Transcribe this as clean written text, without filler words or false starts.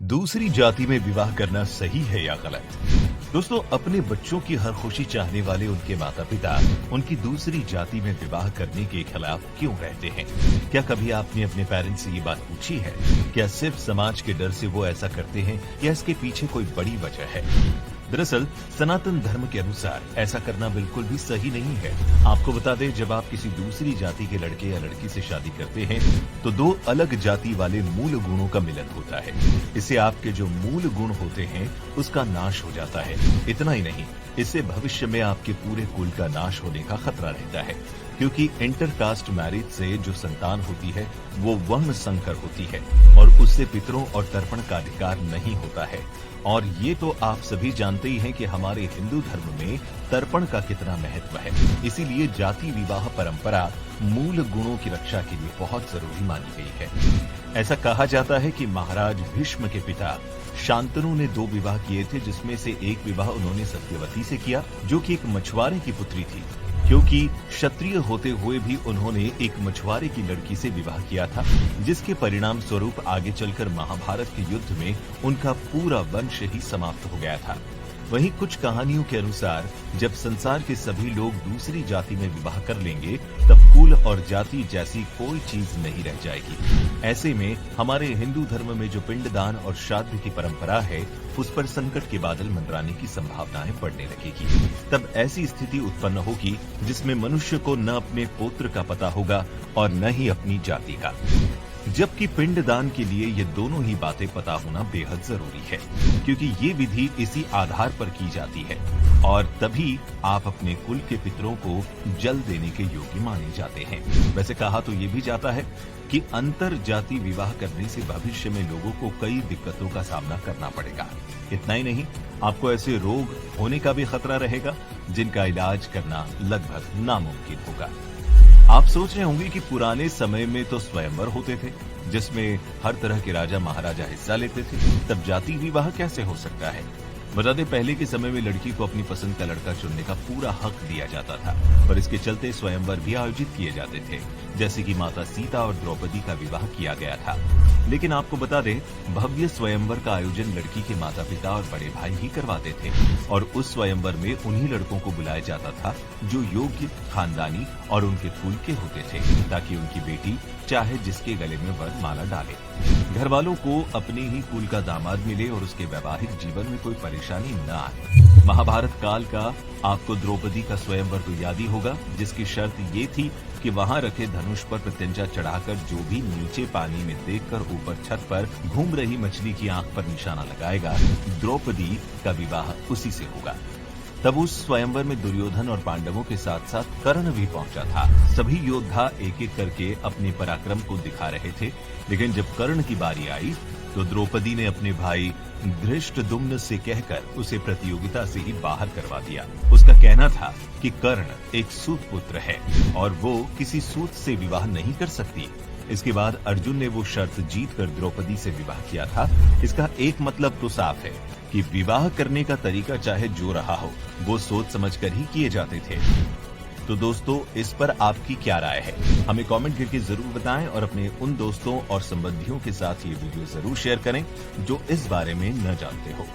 दूसरी जाति में विवाह करना सही है या गलत? दोस्तों, अपने बच्चों की हर खुशी चाहने वाले उनके माता पिता उनकी दूसरी जाति में विवाह करने के खिलाफ क्यों रहते हैं? क्या कभी आपने अपने पेरेंट्स से ये बात पूछी है? क्या सिर्फ समाज के डर से वो ऐसा करते हैं या इसके पीछे कोई बड़ी वजह है? दरअसल सनातन धर्म के अनुसार ऐसा करना बिल्कुल भी सही नहीं है। आपको बता दें, जब आप किसी दूसरी जाति के लड़के या लड़की से शादी करते हैं तो दो अलग जाति वाले मूल गुणों का मिलन होता है। इससे आपके जो मूल गुण होते हैं उसका नाश हो जाता है। इतना ही नहीं, इससे भविष्य में आपके पूरे कुल का नाश होने का खतरा रहता है, क्योंकि इंटरकास्ट मैरिज से जो संतान होती है वो वर्ण संकर होती है और उससे पितरों और तर्पण का अधिकार नहीं होता है। और ये तो आप सभी जानते ही हैं कि हमारे हिंदू धर्म में तर्पण का कितना महत्व है। इसीलिए जाति विवाह परंपरा मूल गुणों की रक्षा के लिए बहुत जरूरी मानी गई है। ऐसा कहा जाता है कि महाराज भीष्म के पिता शांतनु ने 2 विवाह किए थे, जिसमें से एक विवाह उन्होंने सत्यवती से किया, जो कि एक मछुआरे की पुत्री थी। क्योंकि क्षत्रिय होते हुए भी उन्होंने एक मछुआरे की लड़की से विवाह किया था, जिसके परिणाम स्वरूप आगे चलकर महाभारत के युद्ध में उनका पूरा वंश ही समाप्त हो गया था। वहीं कुछ कहानियों के अनुसार जब संसार के सभी लोग दूसरी जाति में विवाह कर लेंगे तब कुल और जाति जैसी कोई चीज नहीं रह जाएगी। ऐसे में हमारे हिंदू धर्म में जो पिंडदान और श्राद्ध की परंपरा है उस पर संकट के बादल मंडराने की संभावनाएं बढ़ने लगेगी। तब ऐसी स्थिति उत्पन्न होगी जिसमें मनुष्य को न अपने पोत्र का पता होगा और न ही अपनी जाति का, जबकि पिंडदान के लिए ये दोनों ही बातें पता होना बेहद जरूरी है, क्योंकि ये विधि इसी आधार पर की जाती है और तभी आप अपने कुल के पितरों को जल देने के योग्य माने जाते हैं। वैसे कहा तो ये भी जाता है कि अंतर जाति विवाह करने से भविष्य में लोगों को कई दिक्कतों का सामना करना पड़ेगा। इतना ही नहीं, आपको ऐसे रोग होने का भी खतरा रहेगा जिनका इलाज करना लगभग नामुमकिन होगा। आप सोच रहे होंगे कि पुराने समय में तो स्वयंवर होते थे जिसमें हर तरह के राजा महाराजा हिस्सा लेते थे, तब जाति विवाह कैसे हो सकता है? बता दें, पहले के समय में लड़की को अपनी पसंद का लड़का चुनने का पूरा हक दिया जाता था, पर इसके चलते स्वयंवर भी आयोजित किए जाते थे, जैसे कि माता सीता और द्रौपदी का विवाह किया गया था। लेकिन आपको बता दें, भव्य स्वयंवर का आयोजन लड़की के माता पिता और बड़े भाई ही करवाते थे और उस स्वयंवर में उन्हीं लड़कों को बुलाया जाता था जो योग्य, खानदानी और उनके कुल के होते थे, ताकि उनकी बेटी चाहे जिसके गले में वरमाला डाले, घर वालों को अपने ही कुल का दामाद मिले और उसके वैवाहिक जीवन में कोई परेशानी न आए। महाभारत काल का आपको द्रौपदी का स्वयंवर तो याद ही होगा, जिसकी शर्त ये थी कि वहां रखे धनुष पर प्रत्यंचा चढ़ाकर जो भी नीचे पानी में देखकर ऊपर छत पर घूम रही मछली की आंख पर निशाना लगाएगा, द्रौपदी का विवाह उसी से होगा। तब उस स्वयंवर में दुर्योधन और पांडवों के साथ साथ कर्ण भी पहुंचा था। सभी योद्धा एक एक करके अपने पराक्रम को दिखा रहे थे, लेकिन जब कर्ण की बारी आई तो द्रौपदी ने अपने भाई धृष्टद्युम्न से कहकर उसे प्रतियोगिता से ही बाहर करवा दिया। उसका कहना था कि कर्ण एक सूत पुत्र है और वो किसी सूत से विवाह नहीं कर सकती। इसके बाद अर्जुन ने वो शर्त जीतकर द्रौपदी से विवाह किया था। इसका एक मतलब तो साफ है कि विवाह करने का तरीका चाहे जो रहा हो, वो सोच समझकर ही किए जाते थे। तो दोस्तों, इस पर आपकी क्या राय है? हमें कमेंट करके जरूर बताएं और अपने उन दोस्तों और संबंधियों के साथ ये वीडियो जरूर शेयर करें जो इस बारे में न जानते हो।